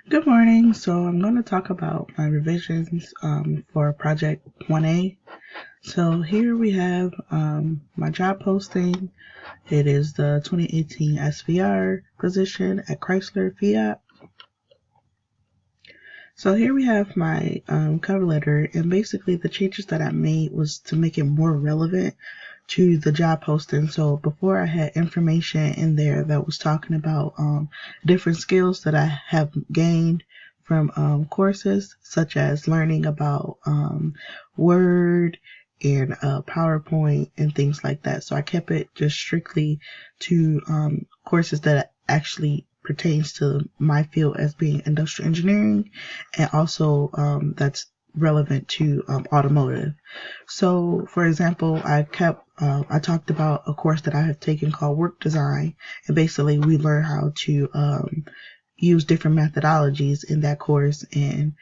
Good morning. So I'm going to talk about my revisions for Project 1A. So here we have my job posting. It is the 2018 SVR position at Chrysler Fiat. So here we have my cover letter, and basically the changes that I made was to make it more relevant to the job posting. So before I had information in there that was talking about different skills that I have gained from courses, such as learning about Word and PowerPoint and things like that. So I kept it just strictly to courses that actually pertains to my field as being industrial engineering, and also that's relevant to automotive. So, for example, I talked about a course that I have taken called Work Design, and basically we learn how to use different methodologies in that course, and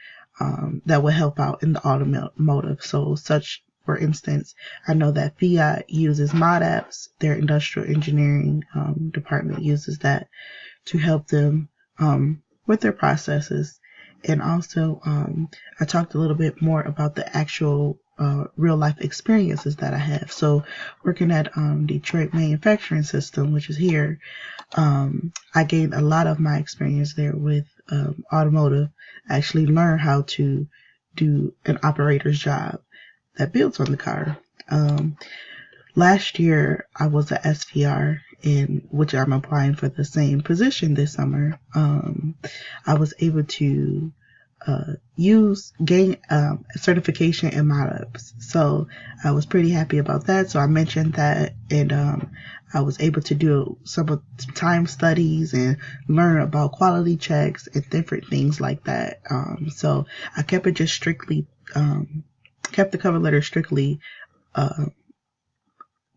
that will help out in the automotive. So, for instance, I know that Fiat uses ModApps. Their industrial engineering department uses that to help them with their processes. And also, I talked a little bit more about the actual real life experiences that I have. So, working at Detroit Manufacturing System, which is here, I gained a lot of my experience there with automotive. I actually learned how to do an operator's job that builds on the car. Last year, I was a SVR, in which I'm applying for the same position this summer. I was able to gain certification in ModApps. So I was pretty happy about that. So I mentioned that, and I was able to do some time studies and learn about quality checks and different things like that. So I kept it just strictly, kept the cover letter strictly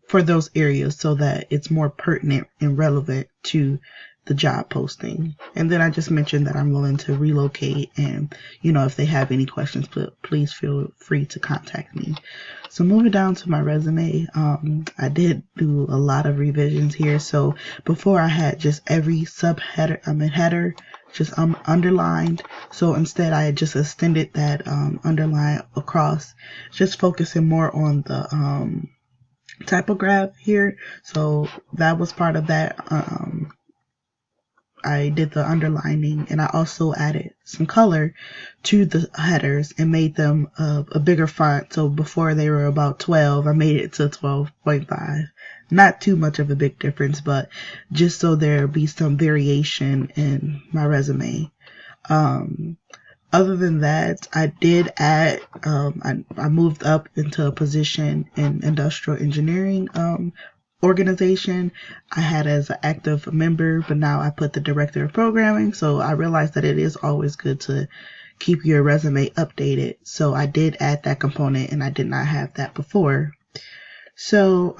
for those areas so that it's more pertinent and relevant to the job posting. And then I just mentioned that I'm willing to relocate, and if they have any questions, please feel free to contact me. So moving down to my resume, I did do a lot of revisions here. So before I had just every header just underlined. So instead I just extended that underline across, just focusing more on the typograph here. So that was part of that. I did the underlining, and I also added some color to the headers and made them a bigger font. So before they were about 12, I made it to 12.5. Not too much of a big difference, but just so there be some variation in my resume. Other than that, I did add, I moved up into a position in industrial engineering organization I had as an active member, but now I put the director of programming. So I realized that it is always good to keep your resume updated. So I did add that component, and I did not have that before. So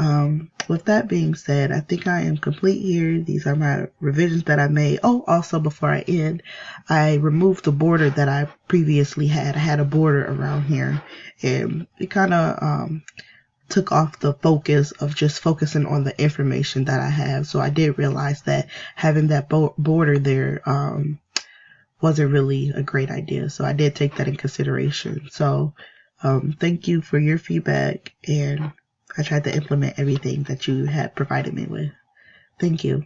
with that being said, I think I am complete here. These are my revisions that I made. Oh, also before I end, I removed the border that I previously had. I had a border around here, and it kind of took off the focus of just focusing on the information that I have. So I did realize that having that border there wasn't really a great idea. So I did take that in consideration. So thank you for your feedback, and I tried to implement everything that you had provided me with. Thank you.